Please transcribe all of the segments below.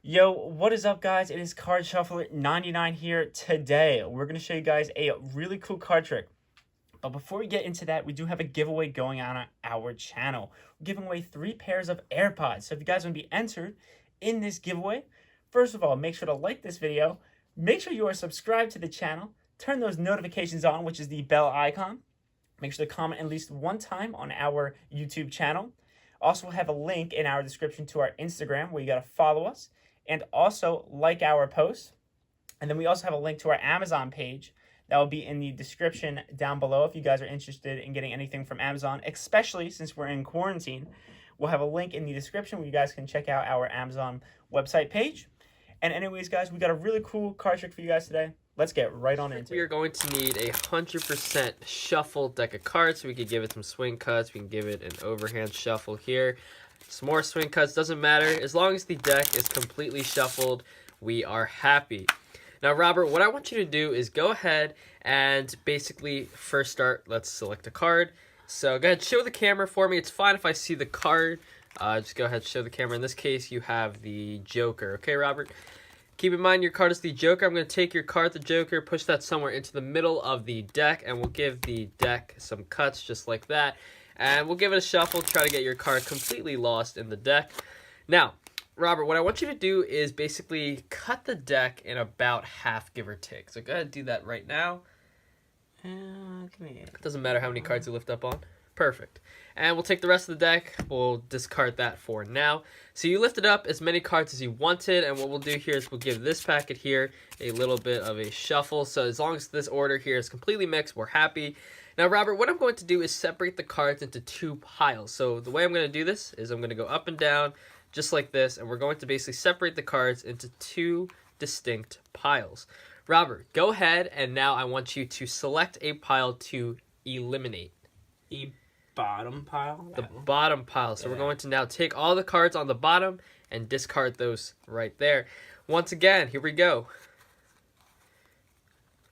Yo, what is up, guys? It is Card Shuffler 99 here. Today, we're going to show you guys a really cool card trick. But before we get into that, we do have a giveaway going on our channel. We're giving away 3 pairs of AirPods. So if you guys want to be entered in this giveaway, first of all, make sure to like this video. Make sure you are subscribed to the channel. Turn those notifications on, which is the bell icon. Make sure to comment at least one time on our YouTube channel. Also, we'll have a link in our description to our Instagram where you got to follow us and also like our posts. And then we also have a link to our Amazon page that will be in the description down below if you guys are interested in getting anything from Amazon, especially since we're in quarantine. We'll have a link in the description where you guys can check out our Amazon website page. And anyways, guys, we got a really cool card trick for you guys today. Let's get right on into it. We are going to need a 100% shuffled deck of cards. So we could give it some swing cuts. We can give it an overhand shuffle here. Some more swing cuts, doesn't matter. As long as the deck is completely shuffled, we are happy. Now, Robert, what I want you to do is go ahead and basically first start, let's select a card. So go ahead, show the camera for me. It's fine if I see the card. Just go ahead, show the camera. In this case, you have the Joker. Okay, Robert? Keep in mind your card is the Joker. I'm going to take your card, the Joker, push that somewhere into the middle of the deck, and we'll give the deck some cuts just like that. And we'll give it a shuffle, try to get your card completely lost in the deck. Now, Robert, what I want you to do is basically cut the deck in about half, give or take. So go ahead and do that right now. It doesn't matter how many cards you lift up on. Perfect. And we'll take the rest of the deck. We'll discard that for now. So you lifted up as many cards as you wanted, and what we'll do here is we'll give this packet here a little bit of a shuffle. So as long as this order here is completely mixed, we're happy. Now, Robert, what I'm going to do is separate the cards into 2 piles. So the way I'm going to do this is I'm going to go up and down just like this, and we're going to basically separate the cards into 2 distinct piles. Robert, go ahead, and now I want you to select a pile to eliminate. The bottom pile? The bottom pile. So we're going to now take all the cards on the bottom and discard those right there. Once again, here we go.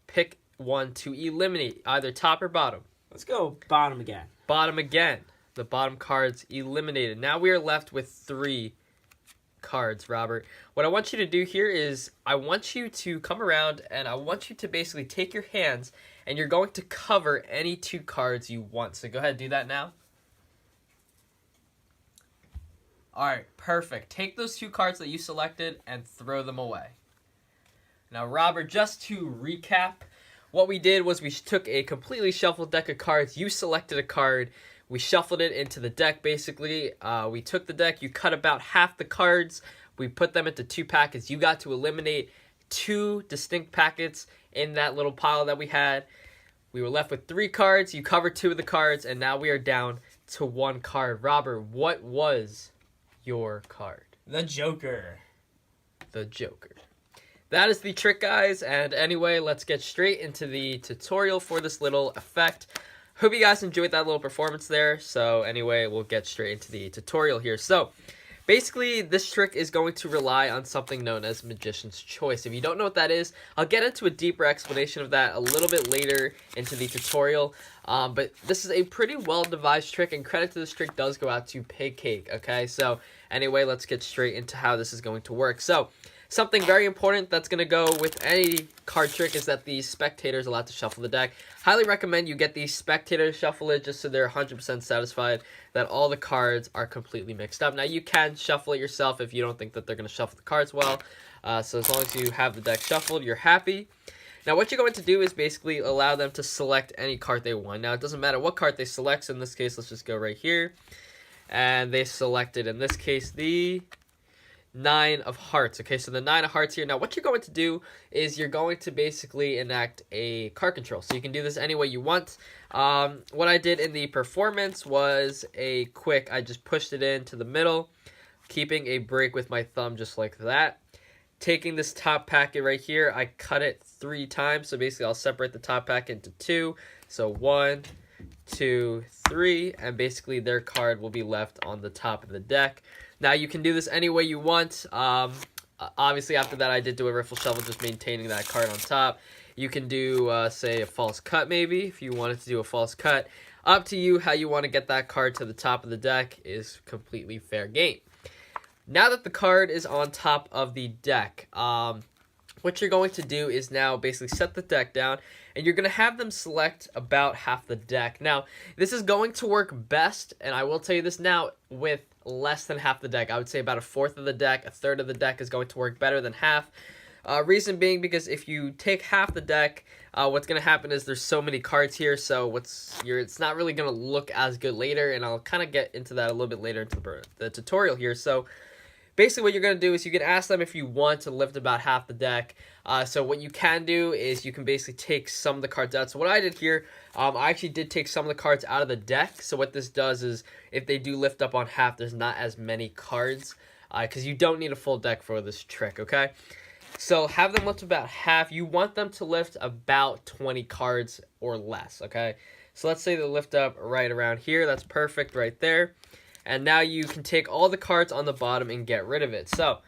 Pick one to eliminate, either top or bottom. Let's go bottom again. Bottom again. The bottom cards eliminated. Now we are left with 3 cards, Robert. What I want you to do here is I want you to come around and I want you to basically take your hands and you're going to cover any 2 cards you want. So go ahead and do that now. Alright, perfect. Take those 2 cards that you selected and throw them away. Now, Robert, just to recap, what we did was we took a completely shuffled deck of cards. You selected a card. We shuffled it into the deck, basically. We took the deck. You cut about half the cards. We put them into 2 packets. You got to eliminate 2 distinct packets in that little pile that we had. We were left with 3 cards. You covered 2 of the cards, and now we are down to 1 card. Robert, what was your card? The Joker. The Joker. That is the trick, guys. And anyway, let's get straight into the tutorial for this little effect. Hope you guys enjoyed that little performance there. So anyway, we'll get straight into the tutorial here. So basically, this trick is going to rely on something known as Magician's Choice. If you don't know what that is, I'll get into a deeper explanation of that a little bit later into the tutorial. But this is a pretty well-devised trick, and credit to this trick does go out to Pig Cake, okay? So anyway, let's get straight into how this is going to work. So something very important that's going to go with any card trick is that the spectator is allowed to shuffle the deck. Highly recommend you get the spectator to shuffle it just so they're 100% satisfied that all the cards are completely mixed up. Now, you can shuffle it yourself if you don't think that they're going to shuffle the cards well. So as long as you have the deck shuffled, you're happy. Now, what you're going to do is basically allow them to select any card they want. Now, it doesn't matter what card they select. So in this case, let's just go right here. And they selected, in this case, the 9 of Hearts. Okay, so the 9 of Hearts here. Now, what you're going to do is you're going to basically enact a card control. So you can do this any way you want. What I did in the performance was a quick, I just pushed it into the middle, keeping a break with my thumb just like that. Taking this top packet right here, I cut it 3 times. So basically, I'll separate the top packet into 2. So 1, 2, 3, and basically their card will be left on the top of the deck. Now, you can do this any way you want. Obviously, after that, I did do a riffle shuffle, just maintaining that card on top. You can do, say, a false cut, maybe, if you wanted to do a false cut. Up to you how you want to get that card to the top of the deck is completely fair game. Now that the card is on top of the deck, what you're going to do is now basically set the deck down, and you're going to have them select about half the deck. Now, this is going to work best, and I will tell you this now, with less than half the deck. I would say about a fourth of the deck, a third of the deck is going to work better than half. Reason being because if you take half the deck, what's going to happen is there's so many cards here, so it's not really going to look as good later, and I'll kind of get into that a little bit later into the tutorial here. So basically what you're going to do is you can ask them if you want to lift about half the deck. So what you can do is you can basically take some of the cards out. So what I did here, I actually did take some of the cards out of the deck. So what this does is if they do lift up on half, there's not as many cards, because you don't need a full deck for this trick, okay? So have them lift about half. You want them to lift about 20 cards or less, okay? So let's say they lift up right around here. That's perfect right there. And now you can take all the cards on the bottom and get rid of it. So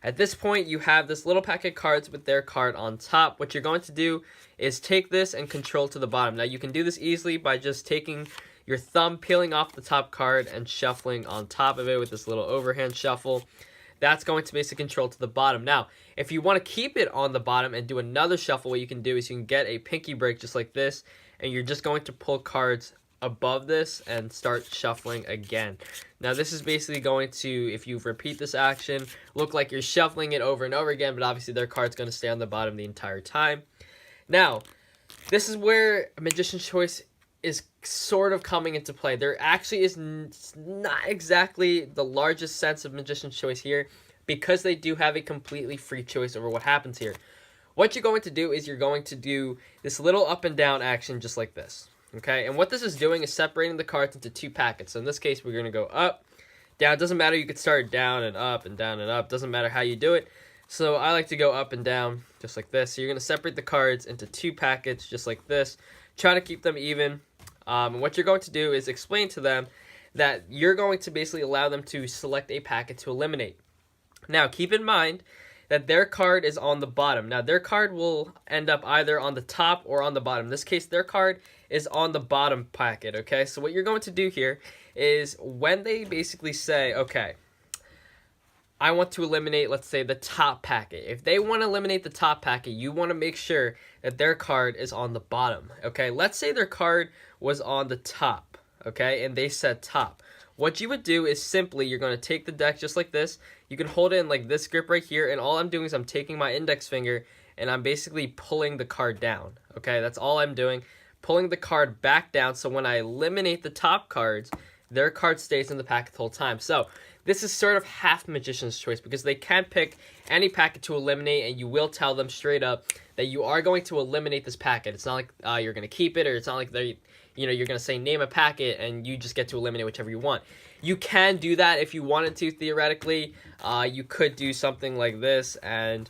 at this point, you have this little packet of cards with their card on top. What you're going to do is take this and control to the bottom. Now you can do this easily by just taking your thumb, peeling off the top card, and shuffling on top of it with this little overhand shuffle. That's going to basically control to the bottom. Now, if you want to keep it on the bottom and do another shuffle, what you can do is you can get a pinky break just like this, and you're just going to pull cards above this and start shuffling again. Now this is basically going to, if you repeat this action, look like you're shuffling it over and over again, but obviously their card's going to stay on the bottom the entire time. Now, this is where Magician's Choice is sort of coming into play. There actually is not exactly the largest sense of Magician's Choice here, because they do have a completely free choice over what happens here. What you're going to do is you're going to do this little up and down action just like this. Okay, and what this is doing is separating the cards into two packets. So in this case, we're going to go up, down. It doesn't matter. You could start down and up and down and up. Doesn't matter how you do it. So I like to go up and down just like this. So you're going to separate the cards into two packets just like this. Try to keep them even. And what you're going to do is explain to them that you're going to basically allow them to select a packet to eliminate. Now, keep in mind that their card is on the bottom. Now, their card will end up either on the top or on the bottom. In this case, their card is on the bottom packet, okay? So what you're going to do here is when they basically say, okay, I want to eliminate, let's say, the top packet. If they want to eliminate the top packet, you want to make sure that their card is on the bottom, okay? Let's say their card was on the top, okay? And they said top. What you would do is simply, you're going to take the deck just like this. You can hold it in like this grip right here, and all I'm doing is I'm taking my index finger, and I'm basically pulling the card down, okay? That's all I'm doing. Pulling the card back down, so when I eliminate the top cards, their card stays in the packet the whole time. So this is sort of half Magician's Choice, because they can pick any packet to eliminate, and you will tell them straight up that you are going to eliminate this packet. It's not like you're going to keep it, or it's not like you're going to say name a packet and you just get to eliminate whichever you want. You can do that if you wanted to, theoretically. You could do something like this and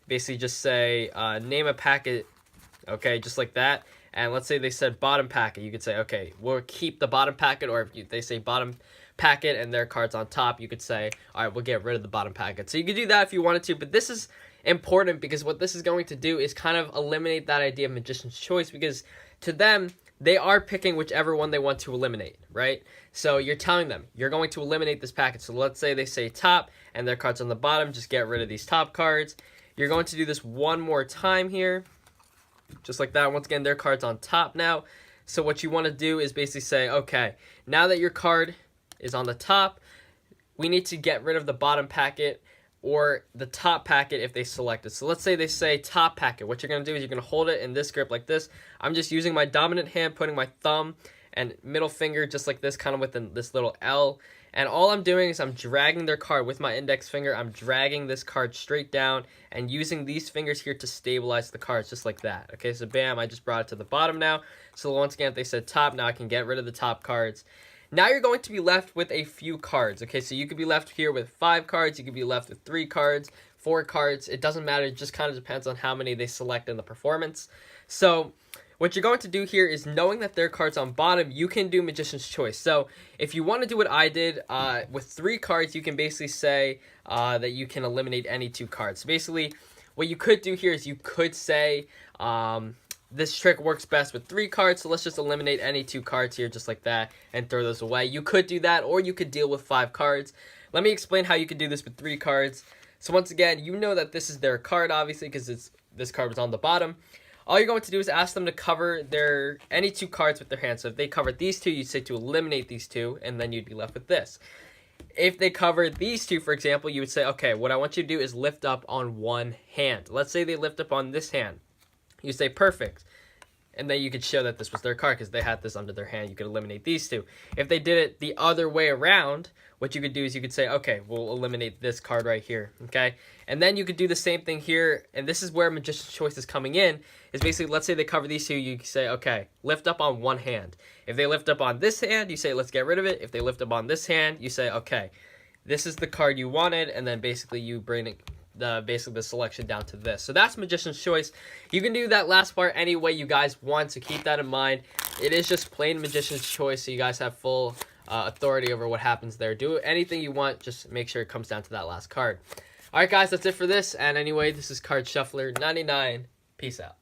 basically just say name a packet, okay, just like that. And let's say they said bottom packet. You could say, okay, we'll keep the bottom packet, or if they say bottom packet and their card's on top, you could say, all right, we'll get rid of the bottom packet. So you could do that if you wanted to, but this is important because what this is going to do is kind of eliminate that idea of Magician's Choice, because to them, they are picking whichever one they want to eliminate, right? So you're telling them, you're going to eliminate this packet. So let's say they say top and their card's on the bottom, just get rid of these top cards. You're going to do this one more time here. Just like that. Once again, their card's on top now. So what you want to do is basically say, okay, now that your card is on the top, we need to get rid of the bottom packet or the top packet if they select it. So let's say they say top packet. What you're going to do is you're going to hold it in this grip like this. I'm just using my dominant hand, putting my thumb and middle finger just like this, kind of with this little L. And all I'm doing is I'm dragging their card with my index finger. I'm dragging this card straight down and using these fingers here to stabilize the cards just like that. Okay, so bam, I just brought it to the bottom now. So once again, if they said top, now I can get rid of the top cards. Now you're going to be left with a few cards. Okay, so you could be left here with 5 cards. You could be left with 3 cards, 4 cards. It doesn't matter. It just kind of depends on how many they select in the performance. So what you're going to do here is, knowing that their card's on bottom, you can do Magician's Choice. So if you want to do what I did, with 3 cards, you can basically say that you can eliminate any 2 cards. So basically, what you could do here is you could say this trick works best with 3 cards, so let's just eliminate any 2 cards here just like that and throw those away. You could do that, or you could deal with 5 cards. Let me explain how you can do this with 3 cards. So once again, you know that this is their card, obviously, because this card was on the bottom. All you're going to do is ask them to cover any 2 cards with their hand. So if they covered these 2, you'd say to eliminate these 2, and then you'd be left with this. If they covered these 2, for example, you would say, okay, what I want you to do is lift up on one hand. Let's say they lift up on this hand. You say, perfect. And then you could show that this was their card because they had this under their hand. You could eliminate these 2. If they did it the other way around, what you could do is you could say, okay, we'll eliminate this card right here, okay? And then you could do the same thing here, and this is where Magician's Choice is coming in, is basically, let's say they cover these 2, you say, okay, lift up on one hand. If they lift up on this hand, you say, let's get rid of it. If they lift up on this hand, you say, okay, this is the card you wanted, and then basically you bring it, basically the selection down to this. So that's Magician's Choice. You can do that last part any way you guys want, so keep that in mind. It is just plain Magician's Choice, so you guys have full authority over what happens there. Do anything you want, just make sure it comes down to that last card. Alright guys, that's it for this, and anyway, this is Card Shuffler 99. Peace out.